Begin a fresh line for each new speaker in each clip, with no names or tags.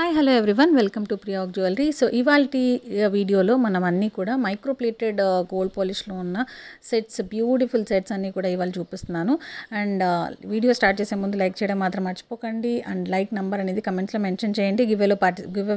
Hi hello everyone welcome to Priyak jewellery. So ఇవాల్టి వీడియోలో మనం అన్నీ కూడా మైక్రో ప్లేటెడ్ గోల్డ్ పాలిష్లో ఉన్న సెట్స్, బ్యూటిఫుల్ సెట్స్ అన్నీ కూడా ఇవాళ చూపిస్తున్నాను. అండ్ వీడియో స్టార్ట్ చేసే ముందు లైక్ చేయడం మాత్రం మర్చిపోకండి. అండ్ లైక్ నెంబర్ అనేది కమెంట్స్లో మెన్షన్ చేయండి గివ్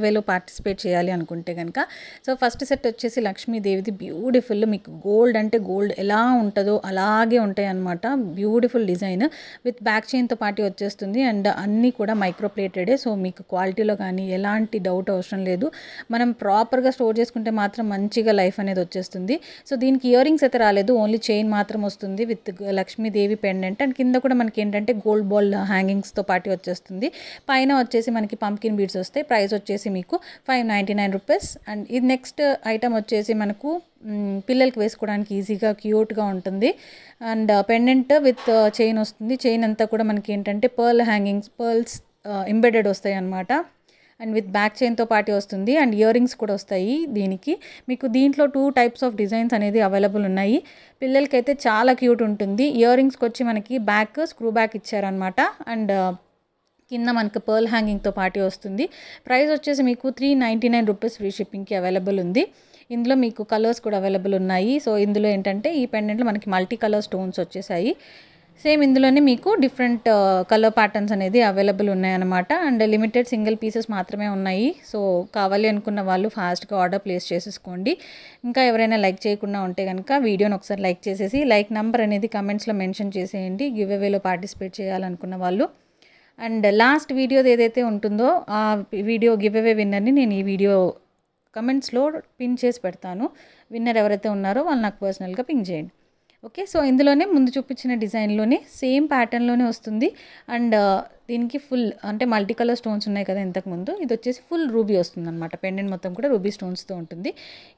అవేలో పార్టిసిపేట్ చేయాలి అనుకుంటే కనుక. సో ఫస్ట్ సెట్ వచ్చేసి లక్ష్మీదేవిది బ్యూటిఫుల్, మీకు గోల్డ్ అంటే గోల్డ్ ఎలా ఉంటుందో అలాగే ఉంటాయి అన్నమాట. బ్యూటిఫుల్ డిజైన్ విత్ బ్యాక్ చైన్తో పాటు వచ్చేస్తుంది. అండ్ అన్నీ కూడా మైక్రో ప్లేటెడే. సో మీకు క్వాలిటీలో కానీ ఎలాంటి డౌట్ అవసరం లేదు. మనం ప్రాపర్గా స్టోర్ చేసుకుంటే మాత్రం మంచిగా లైఫ్ అనేది వచ్చేస్తుంది. సో దీనికి ఇయర్ రింగ్స్ అయితే రాలేదు, ఓన్లీ చైన్ మాత్రం వస్తుంది విత్ లక్ష్మీదేవి పెండెంట్. అండ్ కింద కూడా మనకి ఏంటంటే గోల్డ్ బాల్ హ్యాంగింగ్స్తో పాటు వచ్చేస్తుంది. పైన వచ్చేసి మనకి పంకిన్ బీడ్స్ వస్తాయి. ప్రైస్ వచ్చేసి మీకు 599 రూపీస్. అండ్ ఇది నెక్స్ట్ ఐటమ్ వచ్చేసి మనకు పిల్లలకి వేసుకోవడానికి ఈజీగా క్యూట్గా ఉంటుంది. అండ్ పెండెంట్ విత్ చైన్ వస్తుంది. చైన్ అంతా కూడా మనకి ఏంటంటే పర్ల్స్ ఎంబెడెడ్ వస్తాయి అన్నమాట. అండ్ విత్ బ్యాక్ చైన్తో పాటు వస్తుంది. అండ్ ఇయర్ రింగ్స్ కూడా వస్తాయి దీనికి. మీకు దీంట్లో 2 టైప్స్ ఆఫ్ డిజైన్స్ అనేది అవైలబుల్ ఉన్నాయి. పిల్లలకైతే చాలా క్యూట్ ఉంటుంది. ఇయర్ రింగ్స్కి వచ్చి మనకి బ్యాక్ స్క్రూ బ్యాక్ ఇచ్చారనమాట. అండ్ కింద మనకు పర్ల్ హ్యాంగింగ్తో పాటు వస్తుంది. ప్రైస్ వచ్చేసి మీకు 399 రూపీస్ ఫ్రీ షిప్పింగ్కి అవైలబుల్ ఉంది. ఇందులో మీకు కలర్స్ కూడా అవైలబుల్ ఉన్నాయి. సో ఇందులో ఏంటంటే ఈ పెండెంట్లో మనకి మల్టీ కలర్ స్టోన్స్ వచ్చేసాయి. సేమ్ ఇందులోనే మీకు డిఫరెంట్ కలర్ ప్యాటర్న్స్ అనేది అవైలబుల్ ఉన్నాయన్నమాట. అండ్ లిమిటెడ్ సింగిల్ పీసెస్ మాత్రమే ఉన్నాయి. సో కావాలి అనుకున్న వాళ్ళు ఫాస్ట్గా ఆర్డర్ ప్లేస్ చేసేసుకోండి. ఇంకా ఎవరైనా లైక్ చేయకుండా ఉంటే కనుక వీడియోని ఒకసారి లైక్ చేసేసి లైక్ నెంబర్ అనేది కమెంట్స్లో మెన్షన్ చేసేయండి గివ్ అవేలో పార్టిసిపేట్ చేయాలనుకున్న వాళ్ళు. అండ్ లాస్ట్ వీడియోది ఏదైతే ఉంటుందో ఆ వీడియో గివ్ అవే విన్నర్ని నేను ఈ వీడియో కమెంట్స్లో పిన్ చేసి పెడతాను. విన్నర్ ఎవరైతే ఉన్నారో వాళ్ళు నాకు పర్సనల్గా పింక్ చేయండి. ఓకే, సో ఇందులోనే ముందు చూపించిన డిజైన్లోనే సేమ్ ప్యాటర్న్లోనే వస్తుంది. అండ్ దీనికి ఫుల్ అంటే మల్టీ కలర్ స్టోన్స్ ఉన్నాయి కదా ఇంతకుముందు, ఇది వచ్చేసి ఫుల్ రూబీ వస్తుంది అనమాట. పెండెంట్ మొత్తం కూడా రూబీ స్టోన్స్తో ఉంటుంది.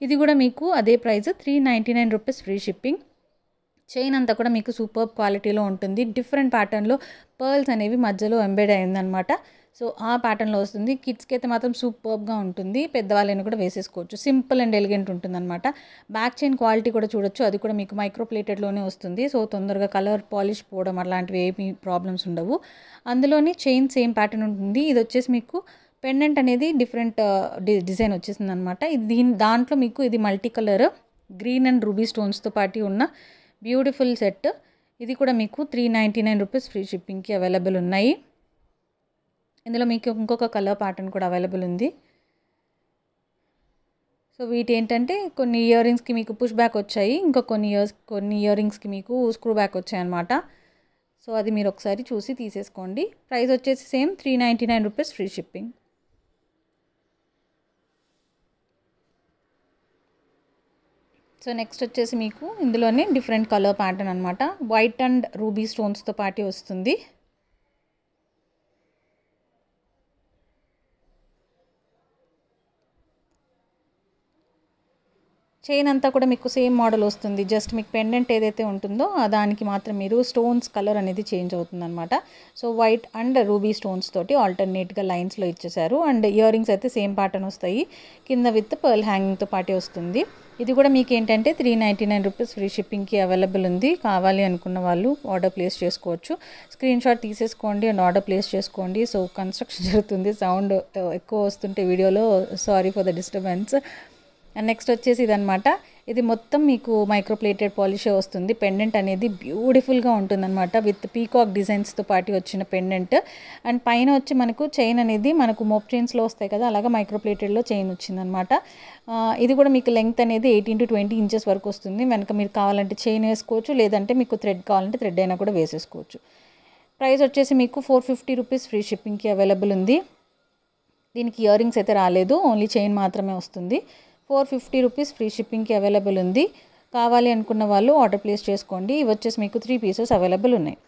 ఇది కూడా మీకు అదే price 399 rupees free shipping. Chain అంతా కూడా మీకు సూపర్ క్వాలిటీలో ఉంటుంది. డిఫరెంట్ ప్యాటర్న్లో పర్ల్స్ అనేవి మధ్యలో ఎంబెడ్ అయిందనమాట. సో ఆ ప్యాటర్న్లో వస్తుంది. కిడ్స్కి అయితే మాత్రం సూపర్గా ఉంటుంది. పెద్దవాళ్ళని కూడా వేసేసుకోవచ్చు. సింపుల్ అండ్ ఎలిగెంట్ ఉంటుంది అనమాట. బ్యాక్ చైన్ క్వాలిటీ కూడా చూడొచ్చు, అది కూడా మీకు మైక్రో ప్లేటెడ్లోనే వస్తుంది. సో తొందరగా కలర్ పాలిష్ పోవడం అలాంటివి ఏమీ ప్రాబ్లమ్స్ ఉండవు. అందులోని చైన్ సేమ్ ప్యాటర్న్ ఉంటుంది. ఇది వచ్చేసి మీకు పెండెంట్ అనేది డిఫరెంట్ డిజైన్ వచ్చేసింది అనమాట. దాంట్లో మీకు ఇది multi colour green and ruby స్టోన్స్తో పాటు ఉన్న బ్యూటిఫుల్ సెట్. ఇది కూడా మీకు 399 రూపీస్ ఫ్రీ షిప్పింగ్కి అవైలబుల్ ఉన్నాయి. ఇందులో మీకు ఇంకొక కలర్ ప్యాటర్న్ కూడా అవైలబుల్ ఉంది. సో వీటి ఏంటంటే కొన్ని ఇయర్ రింగ్స్కి మీకు పుష్ బ్యాక్ వచ్చాయి, ఇంకా కొన్ని ఇయర్ రింగ్స్కి మీకు స్క్రూ బ్యాక్ వచ్చాయి అన్నమాట. సో అది మీరు ఒకసారి చూసి తీసేసుకోండి. ప్రైస్ వచ్చేసి same 399 rupees free shipping. So next వచ్చేసి మీకు ఇందులోనే డిఫరెంట్ కలర్ ప్యాటర్న్ అనమాట. వైట్ అండ్ రూబీ స్టోన్స్తో పాటు వస్తుంది. చైన్ అంతా కూడా మీకు సేమ్ మోడల్ వస్తుంది. జస్ట్ మీకు పెండెంట్ ఏదైతే ఉంటుందో దానికి మాత్రం మీరు స్టోన్స్ కలర్ అనేది చేంజ్ అవుతుందన్నమాట. So white and ruby stones తోటి ఆల్టర్నేట్గా లైన్స్లో ఇచ్చేసారు. అండ్ ఇయర్ రింగ్స్ అయితే సేమ్ ప్యాటర్న్ వస్తాయి. కింద విత్ పర్ల్ హ్యాంగింగ్తో పాటు వస్తుంది. ఇది కూడా మీకు ఏంటంటే 399 రూపీస్ ఫ్రీ షిప్పింగ్కి అవైలబుల్ ఉంది. కావాలి అనుకున్న వాళ్ళు ఆర్డర్ ప్లేస్ చేసుకోవచ్చు. స్క్రీన్ షాట్ తీసేసుకోండి అండ్ ఆర్డర్ ప్లేస్ చేసుకోండి. సో కన్స్ట్రక్షన్ జరుగుతుంది, సౌండ్ ఎక్కువ వస్తుంటే వీడియోలో sorry for the disturbance. And next వచ్చేసి ఇదనమాట. ఇది మొత్తం మీకు మైక్రో ప్లేటెడ్ పాలిషే వస్తుంది. పెండెంట్ అనేది బ్యూటిఫుల్గా ఉంటుందన్నమాట. విత్ పీకాక్ డిజైన్స్తో పాటు వచ్చిన పెండెంట్. అండ్ పైన వచ్చి మనకు చైన్ అనేది మనకు మోప్ చైన్స్లో వస్తాయి కదా, అలాగా మైక్రో ప్లేటెడ్లో చైన్ వచ్చిందనమాట. ఇది కూడా మీకు లెంగ్త్ అనేది 18 to 20 ఇంచెస్ వరకు వస్తుంది. వెనక మీరు కావాలంటే చైన్ వేసుకోవచ్చు, లేదంటే మీకు థ్రెడ్ కావాలంటే థ్రెడ్ అయినా కూడా వేసేసుకోవచ్చు. ప్రైస్ వచ్చేసి మీకు 450 రూపీస్ ఫ్రీ షిప్పింగ్కి అవైలబుల్ ఉంది. దీనికి ఇయర్ రింగ్స్ అయితే రాలేదు, ఓన్లీ చైన్ మాత్రమే వస్తుంది. 450 రూపీస్ ఫ్రీ షిప్పింగ్కి అవైలబుల్ ఉంది. కావాలి అనుకున్న వాళ్ళు ఆర్డర్ ప్లేస్ చేసుకోండి. ఇవి వచ్చేసి మీకు 3 పీసెస్ అవైలబుల్ ఉన్నాయి.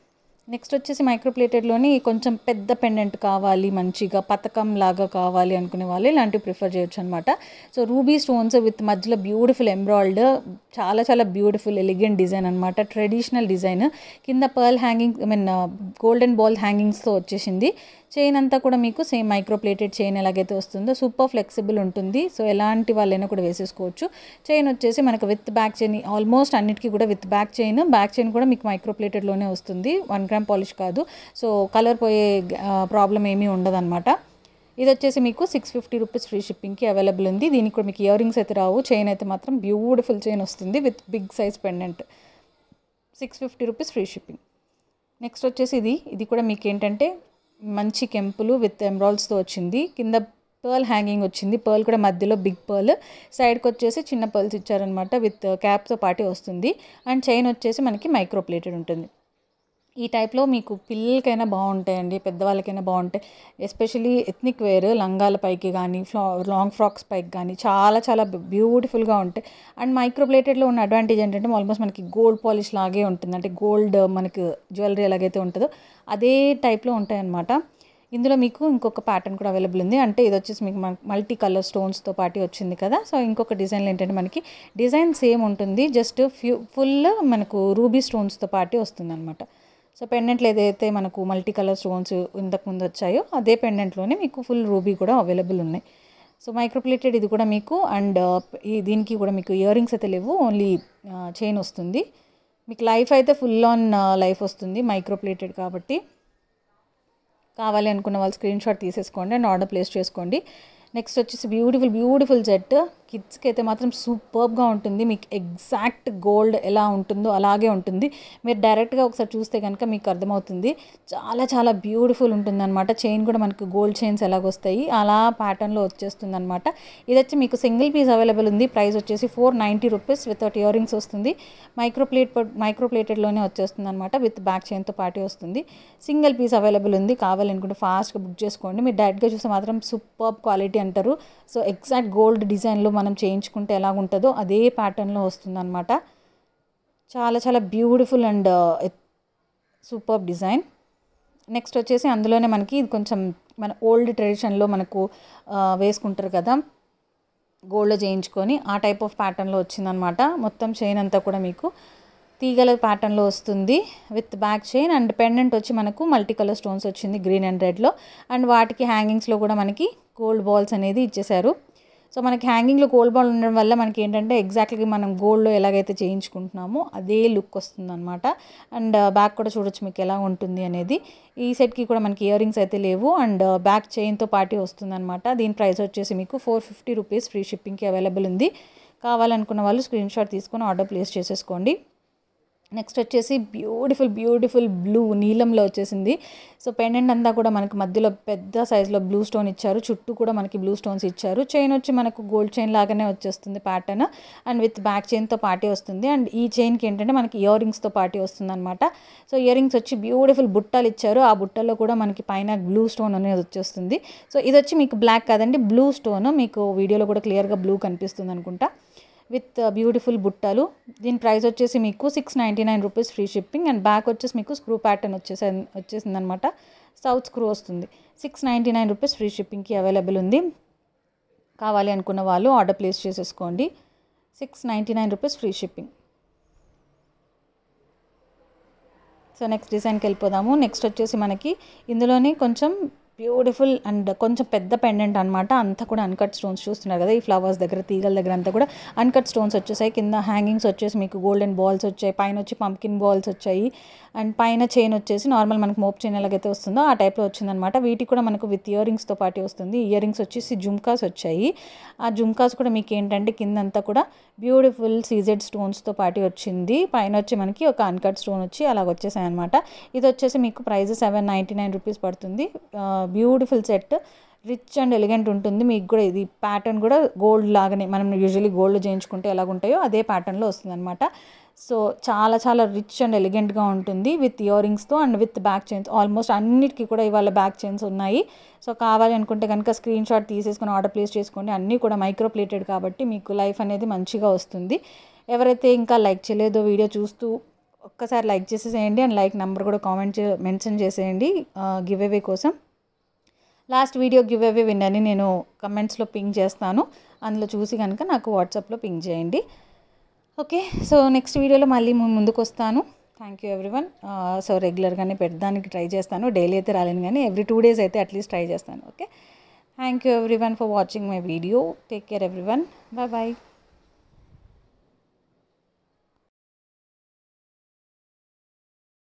నెక్స్ట్ వచ్చేసి మైక్రో ప్లేటెడ్లోని కొంచెం పెద్ద పెండెంట్ కావాలి, మంచిగా పతకం లాగా కావాలి అనుకునే వాళ్ళు ఇలాంటివి ప్రిఫర్ చేయొచ్చు అనమాట. సో రూబీ స్టోన్స్ విత్ మధ్యలో బ్యూటిఫుల్ ఎంబ్రాయిడ్, చాలా చాలా బ్యూటిఫుల్ ఎలిగెంట్ డిజైన్ అనమాట. Traditional design. కింద పర్ల్ హ్యాంగింగ్ గోల్డెన్ బాల్ హ్యాంగింగ్స్తో వచ్చేసింది. చైన్ అంతా కూడా మీకు సేమ్ మైక్రో ప్లేటెడ్ చైన్ ఎలాగైతే వస్తుందో సూపర్ ఫ్లెక్సిబుల్ ఉంటుంది. సో ఎలాంటి వాళ్ళైనా కూడా వేసేసుకోవచ్చు. చైన్ వచ్చేసి మనకు విత్ బ్యాక్ చైన్, ఆల్మోస్ట్ అన్నిటికీ కూడా విత్ బ్యాక్ చైన్ కూడా మీకు మైక్రో ప్లేటెడ్లోనే వస్తుంది. 1 గ్రామ్ పాలిష్ కాదు. సో కలర్ పోయే ప్రాబ్లం ఏమీ ఉండదన్నమాట. ఇది వచ్చేసి మీకు 650 రూపీస్ ఫ్రీ షిప్పింగ్కి అవైలబుల్ ఉంది. దీనికి కూడా మీకు ఇయర్ రింగ్స్ అయితే రావు, చైన్ అయితే మాత్రం బ్యూటిఫుల్ చైన్ వస్తుంది with big size pendant. 650 rupees free shipping. Next వచ్చేసి ఇది కూడా మీకు ఏంటంటే మంచి కెంపులు విత్ ఎమరాల్డ్స్తో వచ్చింది. కింద పర్ల్ హ్యాంగింగ్ వచ్చింది, పర్ల్ కూడా మధ్యలో బిగ్ పర్ల్, సైడ్కి వచ్చేసి చిన్న పర్ల్స్ ఇచ్చారనమాట విత్ క్యాప్తో పాటే వస్తుంది. అండ్ చైన్ వచ్చేసి మనకి మైక్రో ప్లేటెడ్ ఉంటుంది. ఈ టైప్లో మీకు పిల్లలకైనా బాగుంటాయండి, పెద్దవాళ్ళకైనా బాగుంటాయి. ఎస్పెషలీ ఎథ్నిక్ వేర్ లంగాల పైకి కానీ లాంగ్ ఫ్రాక్స్ పైకి కానీ చాలా చాలా బ్యూటిఫుల్గా ఉంటాయి. అండ్ మైక్రో ప్లేటెడ్లో ఉన్న అడ్వాంటేజ్ ఏంటంటే ఆల్మోస్ట్ మనకి గోల్డ్ పాలిష్ లాగే ఉంటుంది, అంటే గోల్డ్ మనకి జ్యువెలరీ ఎలాగైతే ఉంటుందో అదే టైప్లో ఉంటాయి అన్నమాట. ఇందులో మీకు ఇంకొక ప్యాటర్న్ కూడా అవైలబుల్ ఉంది. అంటే ఇది వచ్చేసి మీకు మల్టీ కలర్ స్టోన్స్తో పాటు వచ్చింది కదా. సో ఇంకొక డిజైన్లో ఏంటంటే మనకి డిజైన్ సేమ్ ఉంటుంది, జస్ట్ ఫుల్ మనకు రూబీ స్టోన్స్తో పాటు వస్తుంది అనమాట. సో పెండెంట్లు ఏదైతే మనకు మల్టీ కలర్ స్టోన్స్ ఇంతకుముందు వచ్చాయో అదే పెండెంట్లోనే మీకు ఫుల్ రూబీ కూడా అవైలబుల్ ఉన్నాయి. సో మైక్రోప్లేటెడ్ ఇది కూడా మీకు. అండ్ దీనికి కూడా మీకు ఇయర్ రింగ్స్ అయితే లేవు, ఓన్లీ చైన్ వస్తుంది. మీకు లైఫ్ అయితే ఫుల్ ఆన్ లైఫ్ వస్తుంది మైక్రోప్లేటెడ్ కాబట్టి. కావాలి అనుకున్న వాళ్ళు స్క్రీన్ షాట్ తీసేసుకోండి అండ్ ఆర్డర్ ప్లేస్ చేసుకోండి. నెక్స్ట్ వచ్చేసి బ్యూటిఫుల్ సెట్. కిడ్స్కి అయితే మాత్రం సూపర్బ్గా ఉంటుంది. మీకు ఎగ్జాక్ట్ గోల్డ్ ఎలా ఉంటుందో అలాగే ఉంటుంది. మీరు డైరెక్ట్గా ఒకసారి చూస్తే కనుక మీకు అర్థమవుతుంది. చాలా చాలా బ్యూటిఫుల్ ఉంటుంది అనమాట. చైన్ కూడా మనకు గోల్డ్ చైన్స్ ఎలాగొస్తాయి అలా ప్యాటర్న్లో వచ్చేస్తుంది అనమాట. ఇది వచ్చి మీకు సింగిల్ పీస్ అవైలబుల్ ఉంది. ప్రైస్ వచ్చేసి 490 రూపీస్ వితౌట్ ఇయర్ రింగ్స్ వస్తుంది. మైక్రోప్లేటెడ్లోనే వచ్చేస్తుంది అనమాట, విత్ బ్యాక్ చైన్తో పాటు వస్తుంది. సింగిల్ పీస్ అవైలబుల్ ఉంది. కావాలనుకుంటే ఫాస్ట్గా బుక్ చేసుకోండి. మీరు డైరెక్ట్గా చూస్తే మాత్రం సూపర్బ్ క్వాలిటీ అంటారు. సో ఎగ్జాక్ట్ గోల్డ్ డిజైన్లో మనం చేయించుకుంటే ఎలాగుంటుందో అదే ప్యాటర్న్లో వస్తుందన్నమాట. చాలా చాలా beautiful and superb design. Next వచ్చేసి అందులోనే మనకి ఇది కొంచెం మన ఓల్డ్ ట్రెడిషన్లో మనకు వేసుకుంటారు కదా గోల్డ్లో చేయించుకొని, ఆ టైప్ ఆఫ్ ప్యాటర్న్లో వచ్చిందనమాట. మొత్తం చైన్ అంతా కూడా మీకు తీగల ప్యాటర్న్లో వస్తుంది with back chain. And pendant వచ్చి మనకు మల్టీ కలర్ స్టోన్స్ వచ్చింది గ్రీన్ అండ్ రెడ్లో. అండ్ వాటికి హ్యాంగింగ్స్లో కూడా మనకి గోల్డ్ బాల్స్ అనేది ఇచ్చేసారు. సో మనకి హ్యాంగింగ్లో గోల్డ్ బాల్ ఉండడం వల్ల మనకి ఏంటంటే ఎగ్జాక్ట్లీ మనం గోల్డ్లో ఎలాగైతే చేయించుకుంటున్నామో అదే లుక్ వస్తుంది అనమాట. అండ్ బ్యాక్ కూడా చూడొచ్చు మీకు ఎలా ఉంటుంది అనేది. ఈ సెట్కి కూడా మనకి ఇయర్ రింగ్స్ అయితే లేవు అండ్ బ్యాక్ చైన్తో పాటు వస్తుంది అనమాట. దీని ప్రైస్ వచ్చేసి మీకు 450 రూపీస్ ఫ్రీ షిప్పింగ్కి అవైలబుల్ ఉంది. కావాలనుకున్న వాళ్ళు స్క్రీన్ షాట్ తీసుకొని ఆర్డర్ ప్లేస్ చేసేసుకోండి. నెక్స్ట్ వచ్చేసి బ్యూటిఫుల్ బ్లూ నీలంలో వచ్చేసింది. సో పెండెంట్ అంతా కూడా మనకు మధ్యలో పెద్ద సైజులో బ్లూ స్టోన్ ఇచ్చారు, చుట్టూ కూడా మనకి బ్లూ స్టోన్స్ ఇచ్చారు. చైన్ వచ్చి మనకు గోల్డ్ చైన్ లాగానే వచ్చేస్తుంది ప్యాటర్న్ అండ్ విత్ బ్యాక్ చైన్తో పాటే వస్తుంది. అండ్ ఈ చైన్కి ఏంటంటే మనకి ఇయర్ రింగ్స్తో పాటే వస్తుంది అనమాట. సో ఇయర్ రింగ్స్ వచ్చి బ్యూటిఫుల్ బుట్టలు ఇచ్చారు, ఆ బుట్టల్లో కూడా మనకి పైన బ్లూ స్టోన్ అనేది వచ్చేస్తుంది. సో ఇది వచ్చి మీకు బ్లాక్ కాదండి, బ్లూ స్టోన్. మీకు వీడియోలో కూడా క్లియర్గా బ్లూ కనిపిస్తుంది అనుకుంటా, విత్ బ్యూటిఫుల్ బుట్టలు. దీని ప్రైస్ వచ్చేసి మీకు 699 rupees free shipping. And back వచ్చేసి మీకు స్క్రూ ప్యాటర్న్ వచ్చేసింది అనమాట, సౌత్ స్క్రూ వస్తుంది. 699 రూపీస్ ఫ్రీ షిప్పింగ్కి అవైలబుల్ ఉంది. కావాలి అనుకున్న వాళ్ళు ఆర్డర్ ప్లేస్ చేసేసుకోండి. 699 rupees free shipping. So next డిజైన్కి వెళ్ళిపోదాము. నెక్స్ట్ వచ్చేసి మనకి ఇందులోనే కొంచెం బ్యూటిఫుల్ అండ్ కొంచెం పెద్ద పెండెంట్ అనమాట. అంతా కూడా అన్కట్ స్టోన్స్ చూస్తున్నారు కదా, ఈ ఫ్లవర్స్ దగ్గర తీగల దగ్గర అంతా కూడా అన్కట్ స్టోన్స్ వచ్చేసాయి. కింద హ్యాంగింగ్స్ వచ్చేసి మీకు గోల్డెన్ బాల్స్ వచ్చాయి, పైన వచ్చి పంకిన్ బాల్స్ వచ్చాయి. అండ్ పైన చైన్ వచ్చేసి నార్మల్ మనకు మోప్ చైన్ ఎలాగైతే వస్తుందో ఆ టైప్లో వచ్చిందనమాట. వీటికి కూడా మనకు విత్ ఇయర్ రింగ్స్తో పాటు వస్తుంది. ఇయర్ రింగ్స్ వచ్చేసి జుమ్కాస్ వచ్చాయి. ఆ జుమ్కాస్ కూడా మీకు ఏంటంటే కిందంతా కూడా బ్యూటిఫుల్ సీజెడ్ స్టోన్స్తో పాటు వచ్చింది. పైన వచ్చి మనకి ఒక అన్కట్ స్టోన్ వచ్చి అలాగ వచ్చేసాయి అనమాట. ఇది వచ్చేసి మీకు ప్రైస్ 799 రూపీస్ పడుతుంది. Beautiful set, rich and elegant ఉంటుంది. మీకు కూడా ఇది ప్యాటర్న్ కూడా గోల్డ్ లాగానే మనం యూజువల్లీ గోల్డ్ చేయించుకుంటే ఎలాగుంటాయో అదే ప్యాటర్న్లో వస్తుంది అనమాట. సో చాలా చాలా రిచ్ అండ్ ఎలిగెంట్గా ఉంటుంది విత్ ఇయర్ రింగ్స్తో and with back chains. Almost అన్నిటికీ కూడా ఇవాళ బ్యాక్ చైన్స్ ఉన్నాయి. సో కావాలి అనుకుంటే కనుక స్క్రీన్ షాట్ తీసేసుకొని ఆర్డర్ ప్లేస్ చేసుకోండి. అన్నీ కూడా మైక్రో ప్లేటెడ్ కాబట్టి మీకు లైఫ్ అనేది మంచిగా వస్తుంది. ఎవరైతే ఇంకా లైక్ చేయలేదో వీడియో చూస్తూ ఒక్కసారి లైక్ చేసేసేయండి అండ్ లైక్ నెంబర్ కూడా మెన్షన్ చేసేయండి గివ్ అవే కోసం. లాస్ట్ వీడియో గివ్ అవే విన్నర్ని నేను కమెంట్స్లో పింగ్ చేస్తాను, అందులో చూసి కనుక నాకు వాట్సాప్లో పింగ్ చేయండి. ఓకే, సో నెక్స్ట్ వీడియోలో మళ్ళీ ముందుకు వస్తాను. Thank you everyone. సో రెగ్యులర్గానే పెట్టడానికి ట్రై చేస్తాను, డైలీ అయితే రాలేను కానీ ఎవ్రీ 2 days అయితే అట్లీస్ట్ ట్రై చేస్తాను. Okay, thank you everyone for watching my video. Take care everyone, bye bye.